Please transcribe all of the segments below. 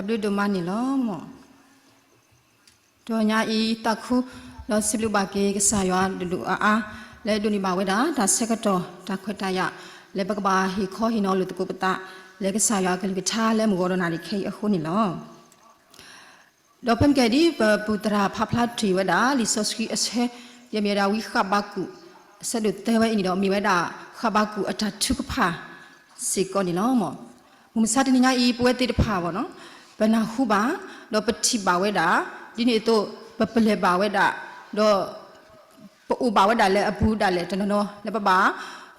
W ดมานี่ล้อหมอตัวญาอีตะคุลอสิลุบาเกกษายาดูอาและดูนิบาเวดาตาเสกตอตาขตายะและบกบาฮิคอฮินอลุตกุปตะและกษายากลิกชาและมกรนาริเคอคุนี่ล้อดอเพิ่มแกดีปุตราภาพลัดทรีเวดาลิสอสกีเอเซยามดาวิขบากุสะดุดเตวอินดอมีเวดาขบากุอัตทุกภาสิกอนี่ล้อหมอมุมสัตนิญาอีปวยติดภาวะเนาะปนาหุบาดอปฏิบาเวดาดินี่โตปเปเลบาเวดาดอปอุบาเวดาเลอบูดาเลตนอเลปบา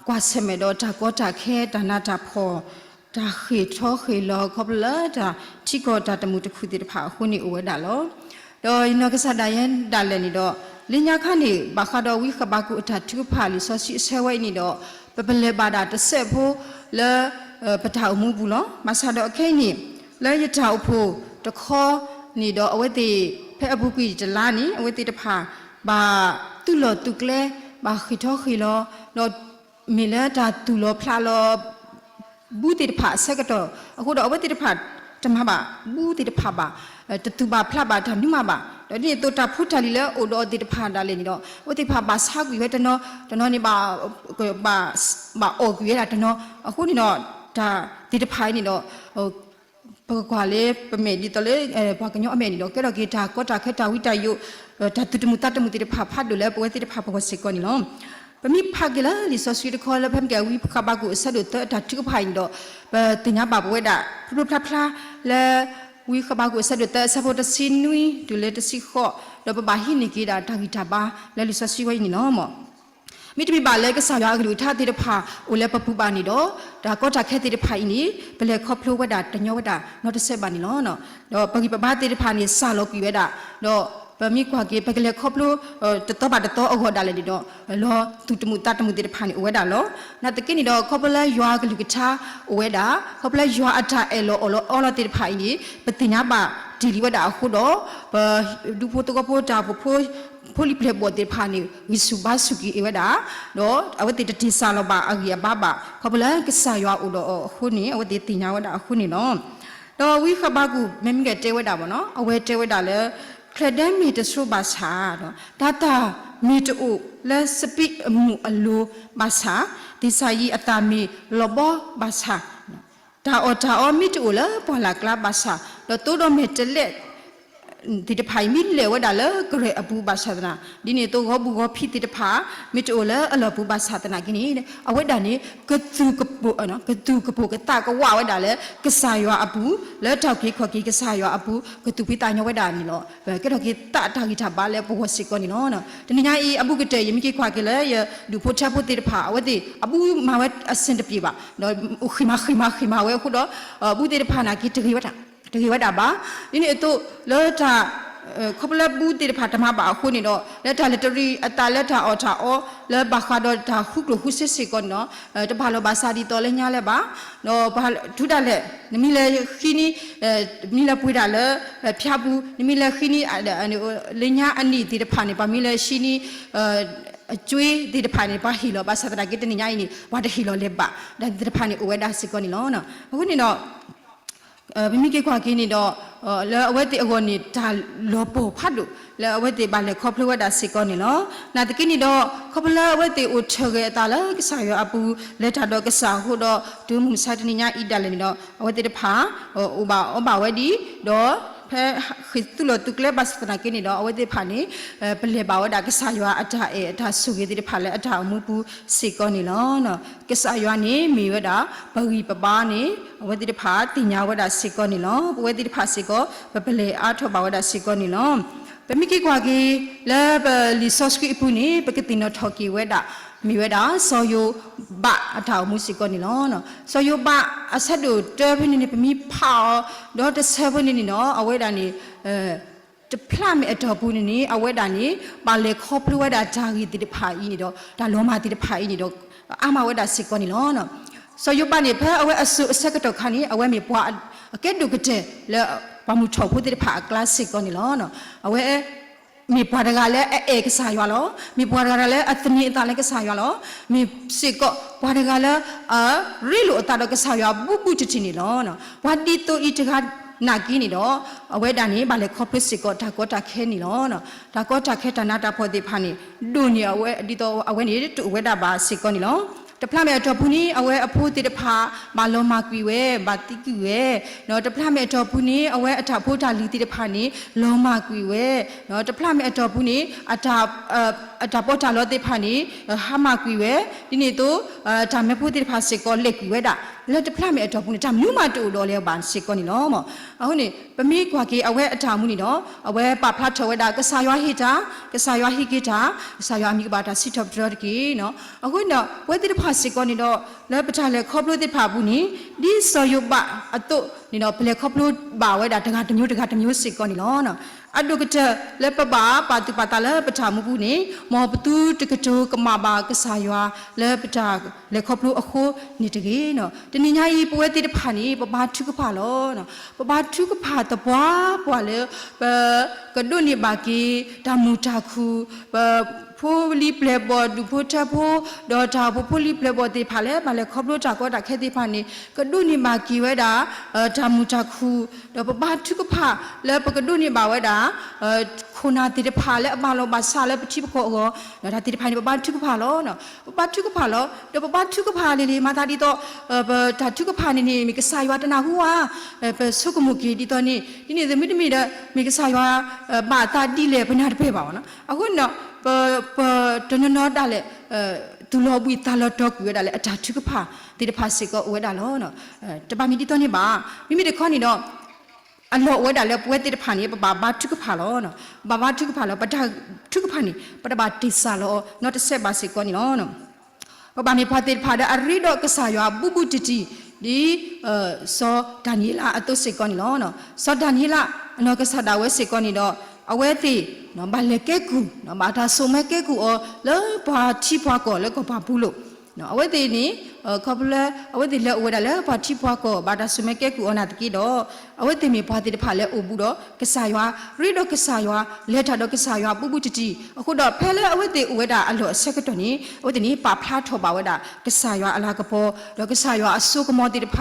กว่าเสมดอตากอตาแค่ตานาตาพอตาเขยท้อเขยลอคบเลตาที่กอตาตมุตคุติดภาหุนี่อเวดาลอดอยนกษดายันดาเลนี่ดอลิญญาคันนี่บาคาดอวิขบากุตาทุกภาลิซอสิเซไวนี่ดอปเปเลบาดาตเสโพเลปะทาอุมูบุลอมาซาดอแค่นี่และยะทาอุโพตะคอนี่ดออเวติเพอบุกีจลานี่อเวติตะพาบาตุลอตุกเลบาขิทอขิลอดอมิเลตาตุลอพลาลอบูติตะพาเสกตอအခုတော့အဝတိတဖတ်တမပါဘူးတိတဖတ်ပါတတူပါဖလပါတမြမပါတော့ဒီတော့တာဖုထလီလေအိုတော့တိတဖတ်တာလေနီတော့ဝတိဖတ်ပါဆောက်ပြီးပဲတနော်နေပါအော်ကြီးရတာနော်အခုနေတော့ဒါတိတဖတ်နေတော့ဟိုပကွာလေပမေဒီတလေဘာကညောအမေနီတော့ကဲတော့ဂီတာကောတာခက်တာဝိတယုဒါတူတမှုတတ်မှုတိတဖတ်ဖတ်လို့လေပွဲတိတဖတ်ပကောစကောနီနော်ပမိဖကလာလီဆိုစီတခေါ်လဖမ်ကဝိခဘကုဆဒတ်တတ်ဖိုင်တော့တင်ညာဘဘဝဒပပဖလာလေဝိခဘကုဆဒတ်ဆဖို့တစင်နွီဒူလေတစီခော့တော့ပဘာဟိနိကေတာတာဂီတာပါလေလီဆိုစီဝိနီနော်မောမိတမီပါလေကဆာရကလူထားတိတဖာအိုလေပပူပါနီတော့ဒါကောတာခဲတိတဖိုင်နီဘလေခေါဖလိုဝဒတညောဝဒနော်တဆက်ပါနီနော်တော့ပဂီပဘာတိတဖာနီဆာလောကီဝဒတော့ပမိကွာကေပကလေခေါပလိုတတပါတတောအောဒါလေဒီတော့လောတူတမှုတတမှုတိတဖာနီဝဒါလောနာတကိနီတော့ခေါပလာယွာကလူကချာဝဒါခေါပလာယွာအထာအဲလောအောလောတိတဖာနီပတိညာပါဒီလီဝဒါအခုတော့ဒူဖိုတကပိုတာဖိုလီပလေဘောတိဖာနီဝိစုဘာစုကီဝဒါတော့အဝတိတတိဆာလောပါအဂီယဘာဘာခေါပလာကဆာယွာဥတော့အခုနီအဝတိတိညာဝဒါအခုနီနော်တော့ဝိခဘကုမင်းကတဲဝဒါပေါ့နော်အဝဲတဲဝဒါလေခရဒမ်မီတဆူဘာသာတော့ဒါတာမီတူလက်စပိအမှုအလိုဘာသာဒီစာယီအတာမီလောဘောဘာသာဒါအောမီတူလာပေါ်လာကလာဘာသာတော့တိုးတော့မီတလက်ဒီတဖိုင်မီလေဝဒါလေဂရေအပူဘာသာဒနာဒီနေတော့ဘောဘူဘောဖိတိတဖာမီတူလာအလောဘူဘာသာဒနာကိနေအဝဒနေကတူကပူနော်ကတူကပူကတာကဝဝဒါလေကဆာယောအပူလဲတောက်ကိခောကိကဆာယောအပူကတူပိတာညဝဒါနီလောကဲတော့ကိတာတာကိတာဘာလေဘောစစ်ကောနီနော်တနိညာဤအပူကတဲ့ယမိကိခွာကလေဒူဖိုချဖိုတိတဖာအဝဒီအပူမဝအစင်တပြေပါနော်ခိမဝဲခုတော့ဘူတိတဖာနာကိတကိဝတာတကယ်ဝတ်တာပါဒီနေ့တော့လောတာခပလဘူးတိဖာတမပါအခုနေတော့လက်တာလက်တရီအတာလက်တာအော်တာအော်လက်ဘာခါတော့ဒါခုကလခုစစ်စစ်ကောနော်တဘာလောဘာစာဒီတော်လဲညာလဲပါနော်ဘာဒုတာလဲနမီလဲခီနီမီလဲပွေးတာလဲဖျားဘူးနမီလဲခီနီလညာအနီတိဖာနေပါမီလဲရှီနီအကျွေးဒီတဖာနေပါဟီလောဘာသာတကတနေညာနေဝါတဟီလောလဲပါဒါဒီတဖာနေအဝဲဒါစစ်ကောနေလောနော်အခုနေတော့မိမိကေခွာကင်းနေတော့လဲအဝဲတေအကောနေဒါလောပေါ်ဖတ်လို့လဲအဝဲတေပါလဲခေါပလဝဒါစစ်ကောနေလောနာတကိနေတော့ခေါပလအဝဲတေအိုထကေတာလဲကဆာရအပူလက်တာတော့ကဆာဟိုတော့ဒူးမှုစာတနေညာဣဒလဲနေတော့အဝဲတေတဖာဥဘာဝဲဒီတော့ဖဲခိတူလတုကလေဘတ်စနာကိနေတော့အဝဲတေဖာနေပလေဘာဝဒါကဆာရအထာအထာဆုကေတေဖာလဲအထာအမှုပူစစ်ကောနေလောနော်ကဆာရနေမိဝဒါဘဂီပပာနေဝတိတဖာတင်ညာဝဒစစ်ကောနီလောဝတိတဖာစစ်ကောပလေအာထောဘာဝဒစစ်ကောနီလောပမိကိကွာကီလဲပလီဆော့စကီပူနီပကတိနောထော်ကီဝဒမိဝဒဆောယိုဘအထောက်မှုစစ်ကောနီလောနော်ဆောယိုဘအဆက်တို့တဲဖင်းနေပမိဖာတော့တဆယ်ဖင်းနေနော်အဝဲတာနေတဖလာမအတော်ဘူးနေအဝဲတာနေပါလေခေါပလဝဒဂျာဂီတိတဖာဤနေတော့ဒါလောမာတိတဖာဤနေတော့အာမဝဒစစ်ကောနီလောနော်ဆိုယုပနိဖအဝဲအဆုအစကတော့ခါနီအဝဲမြေပွားအကဲဒုကတဲ့လဲဘာမှုထောက်ဖို့တဲ့ဖာကလစ်စစ်ကောနီလောနော်အဝဲမြေပွားတကလည်းအေကစားရလောမြေပွားတကလည်းအသနီအတလည်းကစားရလောမြေစစ်ကောပွားတကလည်းရီလိုအတတော့ကစားရဘူးဘူးချစ်နေလောနော်ဝါဒီတိုဤတက นากีนี่ดอเอาไว้ดานี้บาเลคอพลิสิกตาก็ตาแค่นี่เนาะตาก็ตาแค่ตานาตาพอดีพานี่ดูนี่เอาไว้ดิโตเอาไว้นี่ตัวไว้ดาบาสิกนี่เนาะแต่พระเมตตาผู้นี้เอาไว้อภูติดพาบาลมากีเวบาติกีเวเนาะแต่พระเมตตาผู้นี้เอาไว้อัฐพูดาลีติดพานี้ลมากีเวเนาะแต่พระเมตตาผู้นี้อัฐพูดาลติพานี้ฮามากีเวทีนี้ตัวจำไม่พูดติดพาสิกเล็กกีเวดาแล้วแต่พระเมตตาผู้นี้จำนู้มาตัวโดเลียบานสิกนี่เนาะมั้งเอาเนี่ยเป็นมีกว่ากี่เอาไว้อัฐามุนี่เนาะเอาไว้ปะพระทวดากษายฮิตากษายฮิกิตากษายมีกบาตาสิทธิ์ดรกีเนาะเอาเนี่ยเวทีพาสิกนี่เนาะแล้วประชาชนครอบครัวที่พาบุนี้ดิสยุบะอัตุนี่เนาะเปลี่ยนครอบครัวบ่าวไว้ด่าทั้งหัดนิ้วสิก่อนนี่เนาะอันดูก็จะเล็บบ่าปาตุปาตาเล็บประชามุบุนี้มอประตูตะกจูกมาบากษายว่าเล็บประชาเล็บครอบครัวอโคนี่ตะกี้เนาะทีนี้ยายป่วยติดพานี้ปะบาทุกพาล้อเนาะปะบาทุกพาตะปัวเลยกระดุนี่บากีดามูตาคูผู้รีเพลย์บอร์ดูผู้ชาผู้ดอจาผู้รีเพลย์บอร์ที่พาเลมาเลยครอบรู้จักก็ดักแค่ที่พานี้ก็ดูนี่มากี่ไว้ด่าจามุจักคูดอปบ้านทุกพาแล้วปก็ดูนี่บ่าวไว้ด่าคนอาทิตย์พาแล้วมาลงมาซาแล้วไปที่ปก็แล้วอาทิตย์พานี่บ้านทุกพาล้อเนาะบ้านทุกพาล้อดอบ้านทุกพานี่มาตาดีโตถ้าทุกพานี่มีกษายวัฒนาหัวไปสุกมุกีดีตอนนี้ที่นี่จะไม่ได้มีกษายว่าบาตาดีเลยเป็นหาไปบ่าวนะเอาคนเนาะตอนนั้นได้เลยตุลาบุยตาลดอกเวดาเลยอาจารย์ทุกพาที่ได้พาสิก็เวดาล้อเนาะแต่บางมีที่ตอนนี้บ้ามีเด็กคนนี้เนาะอันโลเวดาเลยเวที่ได้พานี้บ้าทุกพาล้อเนาะบ้าทุกพาล้อปัจจัยทุกพานี่ปัจจัยบาติสาล้อนอตเซบาสิก็นี่เนาะบางมีพาที่พาได้อาริโดก็สายว่าบุจิจีดีซอดานิลาอัตุสิก็นี่เนาะซอดานิลาเนาะก็สาดาวสิก็นี่เนาะเอาไว้ที่น้องบาเล็กเกกูน้องบาทาสมัยเกกูแล้วพาชีพวากแล้วก็พาบุลุน้องเอาไว้ที่นี่เขาพูดเลยเอาไว้ที่เลี้ยวได้แล้วพาชีพวากบาทาสมัยเกกูนัดกี่ดอเอาไว้ที่มีพาที่พาเลี้ยวบุดอกษายว่ารีดอกษายว่าเลี้ยทัดอกษายว่าบุจีအခုတော့ဖဲလဲအဝတ်တေဝဲတာအလို့ဆက်ကတော့နီဝတ်တေနီပါဖလားထောပါဝဲတာကษายว่าအလားကပေါ်တော့ကษายว่าအဆုကမောတိတဖ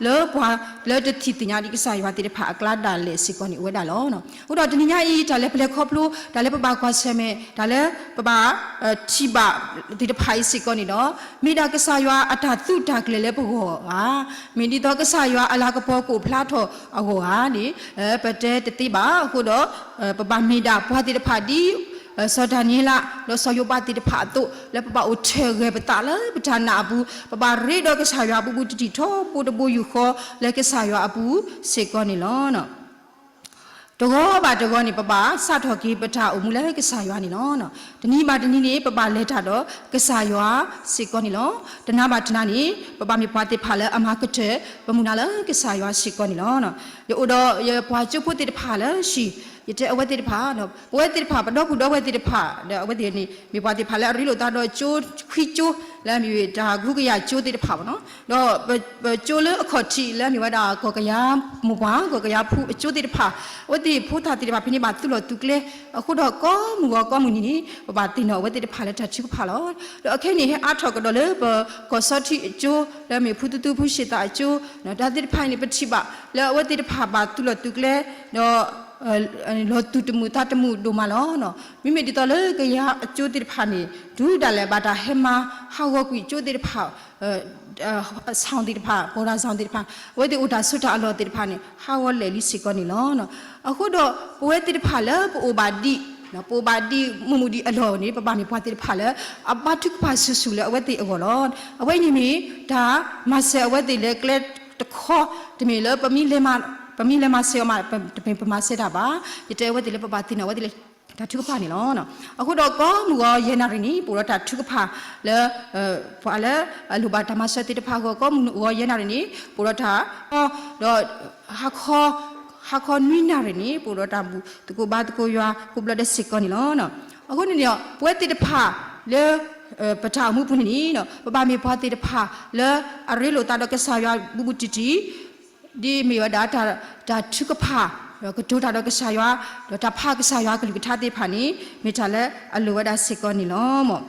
လောဘွာလောတတိတညာဒီကษายว่าတိတဖအကလာဒါလေစီကောနီဝဲတာလောနော်ဟိုတော့တနညာဤဒါလဲဖလဲခေါပလို့ဒါလဲပပကွာဆဲမဲဒါလဲပပချိပါဒီတဖိုင်စီကောနီနော်မိတာကษายว่าအတာသူတာကလေးလဲဘောဟာမင်းဒီတော့ကษายว่าအလားကပေါ်ကိုဖလားထောအဟိုဟာနီပတဲတတိပါအခုတော့ပပမိတာဘွာတိတဖဒီสอดานีละแล้วสอยบาติดผาตุแล้วปะอุเทเกปตาละปทานาบูปะรีดอกสายาบูจิโทปูตบูอยู่คอแล้วก็สายาบูเสกอนี่ลอเนาะตะกอบาตะกอนี่ปะสะทอกีปทาอุมุแล้วก็สายานี่ลอเนาะตะนี้บาตะนี้นี่ปะเลทาดอกสายาเสกอนี่ลอตะนาบาตะนานี่ปะมีปาติผาละอมากะเทปะมุนาละก็สายาเสกอนี่ลอเนาะเดี๋ยวอุดอยปาจุพุติผาละชียเจอวัติดผาเนาะวัติดผาปะดอกผู้ดอกวัติดผาเดี๋ยววัตินี่มีปาติผาแล้วริโลตาดอจูขี้จูแล้วมีดากุกยาจูติดผาเนาะดอจูเลอขอทีแล้วมีว่าดากกยาหมู่บ้านกกยาผู้จูติดผาวัติผู้ทาติดผาพินิบาตุโลตุกเลအခုတော့ကောမှုကောမှုနီပပတင်တော့ဝတိတဖာလက်ထချိဖာလောတော့အခင်းနေဟအထောက်ကတော့လေကောစောတိအကျိုးလည်းမေဖုတူဖုရှိတာအကျိုးနော်ဒါတိတဖိုင်နေပတိပါလဲဝတိတဖာပါตุโลตุกเลတော့လောတုတမှုတတမှုဒိုမလောနော်မိမိဒီတော်လေကရအကျိုးတိဖာနေဒူးတယ်လေဘာတာဟေမာဟာဝကွီကျိုးတိဖာဆောင်းတိဖာဘောရာဆောင်းတိဖာဝဲတိဥတာဆုတာအလောတိဖာနေဟာဝလေလိစီကောနီလောနော်အခုတော့ဝဲတိဖာလေပိုဘာဒီနော်ပိုဘာဒီမမှုဒီအလောနေပပမီပွားတိဖာလေအဘတ်ဖာဆူဆူလေဝဲတိအကောလောအဝဲညီမီဒါမဆဲဝဲတိလေကလက်တခေါ်တမီလေပမီလေမปมีเลมาเซลมาเป็นประมาณเสดาบายเจวัดดิเลปปาตินะวัดดิเลทัดทุกพานี่ล้อเนาะအခုတော့ကောမူကယေနာရီနီပူရတာทุกพาလဲဖာလဲလူဘာတမဆတိတဖာကောမူကယေနာရီနီပူရတာတော့ဟာခေါနွိနာရီနီပူရတာဘူးတကူဘာတကူရွာကုဘလဒစစ်ကောနီล้อเนาะအခုနေရောပွဲတိတဖာလဲပထမှုဖုန်နီနော်ပပမေဖွာတိတဖာလဲအရီလိုတာတော့ကဆာရွာဘူးဘူးတီတီဒီမီဝဒါတာထုကဖာကတူတာတော့ကဆာရွာတာဖာကဆာရွာကလူကထားတဲ့ဖာနီမိချလဲအလိုဝဒါစစ်ကောနီလောမော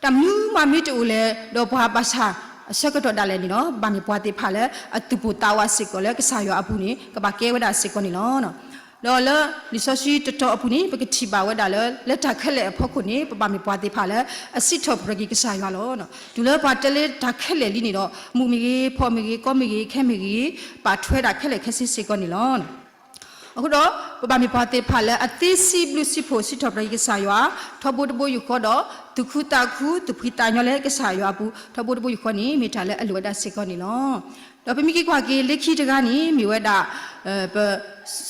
တမြူမမီတူလဲတော့ဘာပါစာ เสกตัวดาเลนี่เนาะบามีปวดที่พาเลตุปุตาวาสิกเลยก็สายอาบุนี่ก็บาเกวดาสิกนี่เนาะแล้วเลยลิซอชีตัวอาบุนี่ไปก็ที่บ่าวดาเลยแล้วถ้าเคลื่อนพวกคนนี้บามีปวดที่พาเลสิทบรกิก็สายอาเนาะดูเลยปัจจัยถ้าเคลื่อนนี่เนาะมุมิกีพอมิกีก็มิกีแค่มิกีปัจจัยถ้าเคลื่อนแค่สิกนี่เนาะအခုတော့ပပမီပါတေဖာလဲအသေးစီဘလူစီဖို့စီထော်ပရိကဆာရွာထဘုဒဘယူခေါ်တော့ဒုခုတာခုဒုခိတာညောလဲကဆာရွာဘူးထဘုဒဘယူခေါ်နီမိထားလဲအလွယ်တာစစ်ကောနီနော်တော့ပမိကိကွာကေလက်ခိတကနီမိဝဲတာပ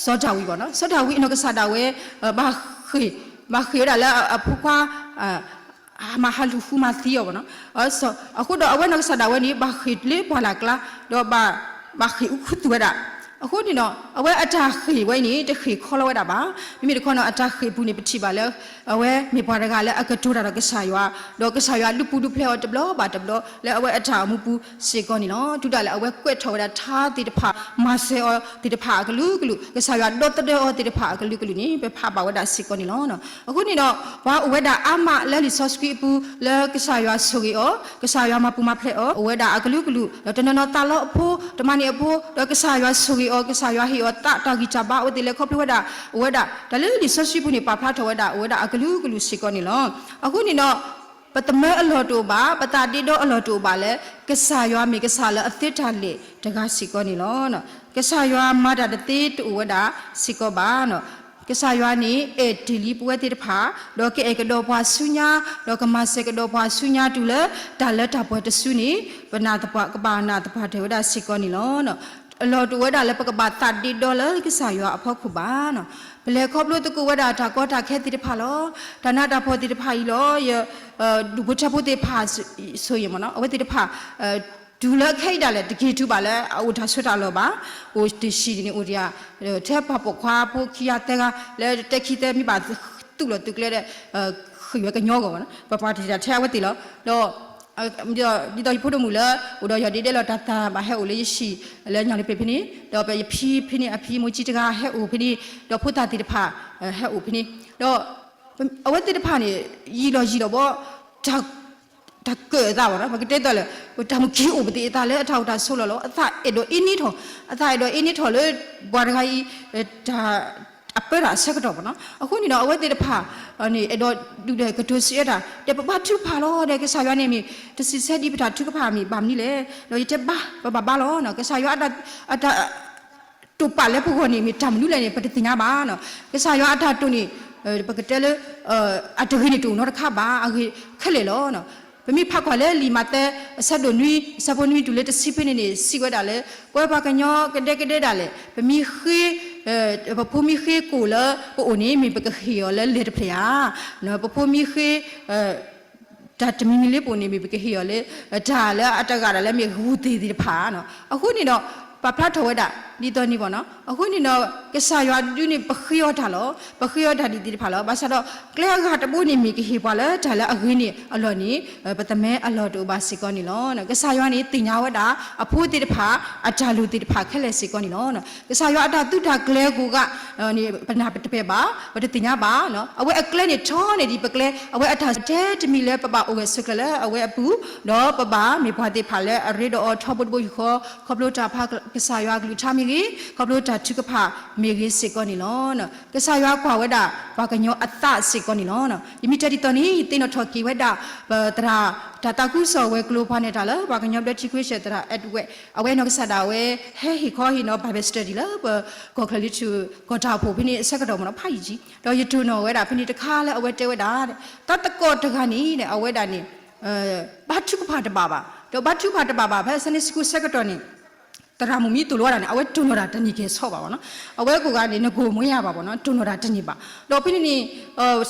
စောကြဝီပေါ့နော်စောကြဝီအနောက်ကဆာတာဝဲဘာခေရလဲအဖူကွာမဟာလူဖူမသီယောပေါ့နော်ဆိုအခုတော့အဝဲနောက်ကဆာတာဝဲနီဘာခိလေဘာလာကလာတော့ဘာခိဥခုတူရအခုဒီနော်အဝဲအတာခေဝဲနေတခေခေါ်လဝဲတာပါမိမိတခေါ်တော့အတာခေဘူးနေပတိပါလဲအဝဲမိဘရကလည်းအကတူတာတော့ကဆာရွာတော့ကဆာရွာလူပူလူဖလဲတဘလဘာတဘလလဲအဝဲအတာမူပူစေကောနီနော်တူတာလဲအဝဲကွက်ထော်တာထားတိတဖာမဆေအောတိတဖာကလူကဆာရွာတော့တဲ့အောတိတဖာကလူနီပဲဖာပါဝဒစေကောနီနော်အခုနေတော့ဘာအဝဲတာအမလဲလီဆော့စကီပူလဲကဆာရွာဆိုရီအောကဆာရွာမပူမဖလဲအောအဝဲတာအကလူတော့တနော်တာလောအဖိုးတမနီအဖိုးတော့ကဆာရွာဆိုရီโอกษายาฮีอตะตากิจบาโอติเลคอพลวดาเวดาดะเลดิซอชิปุนี่ปาพลาทวดาเวดาอะกลูกลูสิกอนี่ลอအခုนี่เนาะปตมะอลอโตบาปตาติโตอลอโตบาเลกษายามีกษาเลอติทาเลตะกะสิกอนี่ลอเนาะกษายามาดาตติตุเวดาสิกอบาเนาะกษายานี่เอติลิปวติตภาดอกเอกดอพาสุญญาดอกมาเสกดอพาสุญญาตุเลดาเลตาปวตสุนี่ปนาตปะกบานาตปะเทวดาสิกอนี่ลอเนาะลอตัวดาเลปกบาตัดดิดอลกิสายออพอคุบาเนาะเปเลครอบลูตะกูวดาตาก็ตาแค่ติดพาลอตานาตาพอติดพาอีลอยดูบุชพุติพาสวยมเนาะเอาไว้ติดพาดูแลแค่ดาเลตะกี้ทุบาเลอุทาสุตาลอบาโอติชีนี่อุริยาเทพปกควาพุคิยาเตกะเลตะคิเตมีบาตุลตุกเลขยกันยอกนะปะปาติแท้วติลอดอဒီတော့ဖို့မှုလားဟိုတော့ရဒီတဲ့လောတတာဘာဟဲ့ဦးလေးရှိလဲညာလေးပြပြနေတော့ပြဖီဖီနေအဖီမူကြီးတကားဟဲ့ဦးဖီနေတော့ဖို့တာတိတဖဟဲ့ဦးဖီနေတော့အဝတ်တိတဖနေရီတော့ဘောဒါကေတာပါနော်ဘာကတဲ့တော့လေဒါမကြီးဦးပတိတာလဲအထောက်တာဆုလို့လောအသအဲ့တော့အင်းနီထောအသအဲ့တော့အင်းနီထောလေဘွားတခါကြီးဒါအပရာဆက်တော့ဗောနော်အခုနေတော့အဝဲတေတဖာနေအဲ့တော့ဒူတဲ့ကတုစီရတာတပပထုဖာလို့တဲ့ကဆာရွာနေမီတစီဆက်ဒီပတာထုကဖာမီဗာမနီလေတော့ရတဲ့ဘာလို့နော်ကဆာရွာအတာတူပါလေဖို့နေမီတမ်နူလေပတတိညာပါနော်ကဆာရွာအတာတူနေပကတဲလေအတခိနေတူနော်တခါပါခက်လေလောနော်ပမိဖကွာလေလီမတဲ့ဆက်ဒိုနွီစပွန်နွီတူလေတစီပနေနေစီကွတာလေပွဲပါကညောကတဲ့တာလေပမိခေပပူမီခေကိုလာပိုအိုနေမီပကခေောလဲလေတဖျာနော်ပပူမီခေဒါတမီမီလေးပိုနေမီပကခေောလဲဒါလဲအတက်ကလည်းမြေဟူသေးသေးဖာနော်အခုနေတော့ပပလာထဝဒဒီတော့နေပေါ့နော်အခုနေတော့ကဆာရွာဒူနေပခေောထားလို့ပခေောထားဒီဖာလို့ဘာသာတော့ကလဲကတပိုးနေမီကခေပါလဲဒါလဲအခုနေအလော်နေပတမဲအလော်တူပါစီကောနေလို့နော်ကဆာရွာနေတင်ညာဝဒအဖိုးတိတဖာအတာလူတိတဖာခက်လဲစီကောနေလို့နော်ကဆာရွာအတာတုတာကလဲကူကနေပနာပတပဲပါပတတင်ညာပါနော်အဝဲအကလဲနေချောနေဒီပကလဲအဝဲအတာတဲတမီလဲပပအဝဲစကလဲအဝဲအပူတော့ပပမေဘွားတိဖာလဲအရေတော့ထောပုတ်ဘူးခေါပလို့တာဖာကဆာရွာကလူချမီကြီးခေါပလို့တာထုကဖာမေကြီးစီကောနေလို့နော်ကဆာရွာကွာဝဲတာဘာကညောအတစီကောနေလို့နော်ဒီမီတတီတော်နေတင်းတော့ထော်ကီဝဲတာတရာဒါတာကုဆော်ဝဲကလိုဖာနေတာလားဘာကညောတဲ့ချီခွေးရှက်တရာအက်ဝဲအဝဲနော်ကဆာတာဝဲဟဲဟီခေါ်ဟီနော်ဘာပဲစတဒီလားကောကလီချူကောတာဖို့ဖိနေအဆက်ကတော့မနော်ဖိုက်ကြီးတော့ရတူနော်ဝဲတာဖိနေတခါလဲအဝဲတဲဝဲတာတဲ့တကောတခါနီးတဲ့အဝဲတာနေဘာထုကဖာတပါပါတော့ဘာထုဖာတပါပါဖဲစနေစကူဆက်ကတော့နေတရာမူမီတူလောတာနေအဝဲတူနော်တာတနီကေဆော့ပါဘောနော်အဝဲကိုကနေငကိုမွေးရပါဘောနော်တူနော်တာတနီပါတော့ဖိနေ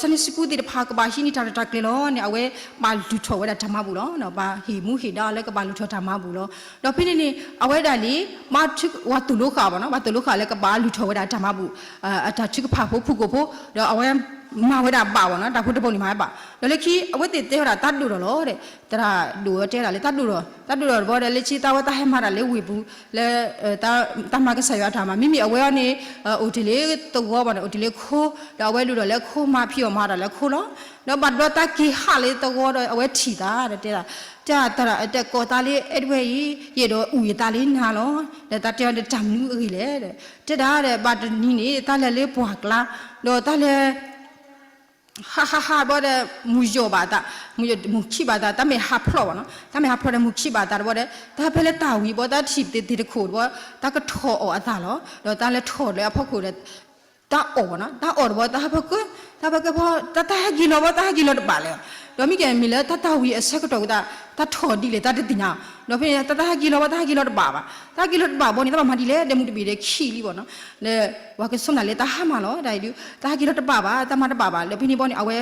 စနေစကူတီတဖာကပါဟီနီတာတာကလေလောနေအဝဲပါလူထော်ဝဲတာဓမ္မဘူးလောနော်ဘာဟီမူဟီတာလဲကပါလူထော်ဓမ္မဘူးလောတော့ဖိနေအဝဲတာနေမထုဝတူလောခါဘောနော်ဝတူလောခါလဲကပါလူထော်ဝဲတာဓမ္မဘူးအတာထုကဖာဖို့ဖုကိုဖို့တော့အဝဲมาเวดาป่าวนะแต่พูดถึงปุ่นนี่มาป่ะแล้วเลยคีเอาไว้ติดเตะเราตัดดูหรอเด็กแต่ละดูเจ้าเลยตัดดูหรอบ่ได้เลยชีตาว่าตาให้มาเลยวิบุเลยตามาก็ใส่ยาทำมาไม่มีเอาไว้อันนี้อุทิเลตัวบ่เนี่ยอุทิเลโคเราเอาไว้ดูหรอแล้วโคมาพี่ออกมาแล้วโคเนาะแ แล้วบัดรอตากีหาเลยตะวอเอาไว้ถีตาเด้อจ้าตระแต่กอตาลีเอ็ดเวย์เยโดอุยตาลีนาลอเด้ตาเตียนจำนูอีเลยเด้เด้เด้บัดนี่ตาเลปวกลาโดตาเลฮ่าบ่ได้มุจบาตามุขีบาตาตาไม่ฮับพลวะเนาะตาไม่ฮับพลวะมุขีบาตาบ่ได้ตาเพลตาวีบ่ตาทิบติโคดบ่ตาก็ทออตาลอโดตาเลทอเลยพอโคดตาออนะตาออบ่ตาพอพอตากิโลบ่ตากิโลบาเลยတော့မိကမီလဲတတဝီအဆက်ကတော့တထော်ဒီလေတတတင်ညာတော့ဖေတတကီလောတပါတကီလောတပါဘောနေတာမဒီလေဒမှုတပီလေခီလီပေါ့နော်လေဝါကစုံနာလေတဟာမလောဒါဒီတကီလောတပါတမတပါလေဖိနေဘောနေအဝဲ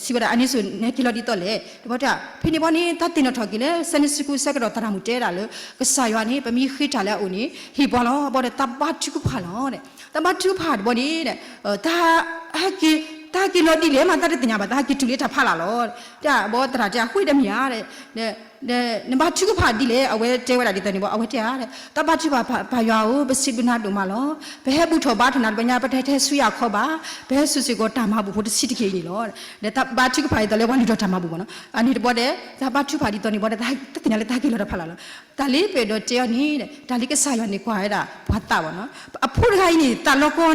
စီဝဒအနိစုနေကီလောဒီတော့လေဒီဘောတာဖိနေဘောနေတတင်ထော်ကီလေစနစ်စကူဆက်ကတော့တရမှုတဲတာလေကဆာရွာနေပမီခိတာလေဦးနေဟီဘောလောဘောတဲ့တပတ်ချူဖာလောတဲ့တပတ်ချူဖာဘောနေတဲ့တာဟကီตากิโลดีเลยมันตาได้ติญญาบตากิตุเลtaพาลาลอจ้าบ่ตราจ้าหุยเดมียาเด้นบาชุกพาดีเลยเอาไว้เจวดาดิตนี่บ่เอาไว้จ้าเด้ตาบาชุพายาวบสิบุนาดุมาลอเบเฮบุทอบาธนาปัญญาปะเทสุยาขอบ่าเบสุสิก็ตามาบุพุทธสิทธิเกนี่ลอเด้ตาบาชุกพาตะเลวันนี่ดอตามาบุบ่เนาะอันนี้บ่เด้ตาบาชุพาดีตนี่บ่เด้ตาติญญาเลยตากิโลตาพาลาลอตาลีเปดอเจอนี่เด้ตาลีก็สายวันนี่กว่าไอ้ดาบ่ตาบ่เนาะอพูดไงนี่ตาลอกอ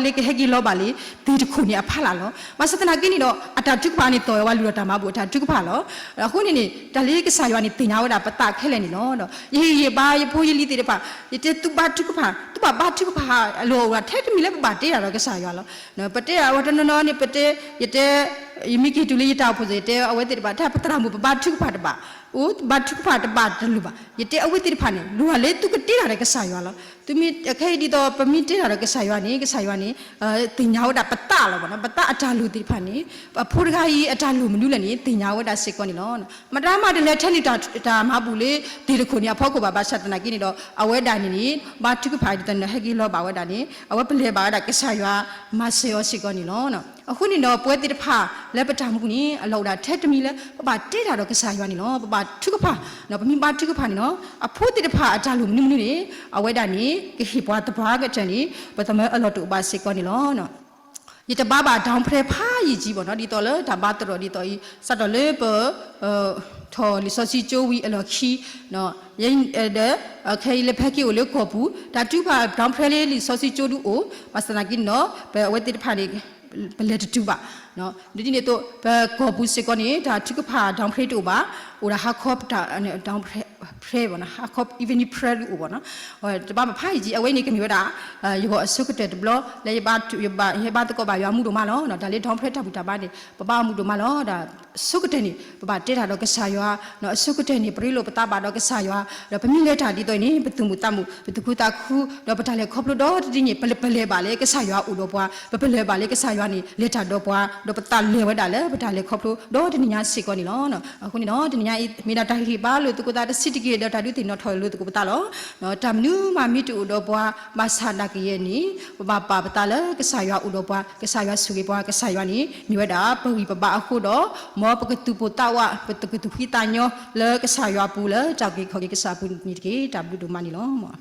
เลยเฮกิโลบาลีตีตะคุนี่อพาลาลอมาสตนากินี่ดออัตทุกพานี่ตอว่าลูตามาบุอัตทุกพาลอအခုนี่ตาลีก็สายวันนี่ติญญาปะตาแค่เลยนี่เนาะเยบายพูยลีติเดปะยเตตุบาทุกพาตุบาบาทุกพาโลว่าแท้มีเลบาเตอะก็สายอลเนาะปะเตอะวัตนนนี่ปะเตยเตยมิกิตุลียตาพุเซเตเอาไว้ติบาถ้าปะตรามุบาทุกพาตบาโอ้บาทุกพาตบาตลุบายเตเอาไว้ติพานี่ลูเลตุกติระก็สายอลตุมีแค่ดีตอปะมีติระก็สายอนี่ติญญาปะตาลบ่นะปะตาอาจารุติพานี่พูดกายอาจารุมนุละนี่ติญญาสิกอนี่เนาะมะตามาเดเลทลิตามาบุเลตีรคุนี่พ่อกูบาสัตนากินี่ดอเอาไว้ดานี่บาทุกพาดิตนเฮกิโลบาไว้ดานี่เอาไว้เปเลบาดากะสายอมาเซอสิกอนี่เนาะအခုนี่เนาะป่วยติพาและปะตามุนี่อลอดาแท้ตมีและบาเตดาดอกะสายอนี่เนาะบาทุกพาเนาะมีบาทุกพานี่เนาะอพูติพาอาจารุมนุนี่เอาไว้ดานี่กิฮิปวาตบากะจันนี่ปะตะมะอลอตุบาสิกอนี่เนาะยีตบ้าบาดาวเพลพายีจีบ่เนาะดีต่อเลยตาบาตรอดีต่ออีสัตว์เลยเปทอลิซอซิโจวีอลอคีเนาะยันเดเคยเลพกิโอเลกอบูตาตุบาดาวเพลลิซอซิโจดูโอปัสนากินเนาะเปอเวติพานี่เปเลตตุบาเนาะดินี่โตเปกอบูสิกอนี่ตาตุกพาดาวเพลตุบาโอราฮาคอบตาดาวเพลบ่นะฮาคอบอีเวนิเพลอูบ่เนาะตบ้าพายีจีเอาไว้นี่ก็มีว่าดาอยู่บ่สุกเตตบลอเลบาเฮบาตก็บายามุโดมาเนาะดาเลดาวเพลตาบุตาบานี่ปะมุโดมาเนาะดาสุกเตนี่ปะเตดาดอกะสายอเนาะสุกเตนี่ปริโลปตาบาดอกะสายอดาปะมีเลตาดีตอนี่ปะตุมุตามุปะตุกุตาคูดาปะทาเลคอบโลดอดินี่เปเลบาเลกะสายออูโดปวาปะเปเลบาเลกะสายอนี่เลตาดอปวาดาปะตาเลวดาเลปะทาเลคอบโลดอดินี่ญาสิกอนี่เนาะအခုนี่เนาะดินี่ญามีดาตาฮิบาโลตุกุตาสิติเกดาตาดุติเนาะถอยโลตุกุปตาโลเนาะตามนูมามิตุอูโดปวามาสาดากิเยนี่ปะปาปะตาเลกะสายออูโดปวากะสายอสุเกปวากะสายอนี่มีวดาปวีปะบาအခုดอมอปะกะตุปุตาวะปะตะกะตุฟิตาญอเลกะสายอปูเลจากกิขอกิกะสาปุนิตเกตาบุดุมานี่เนาะ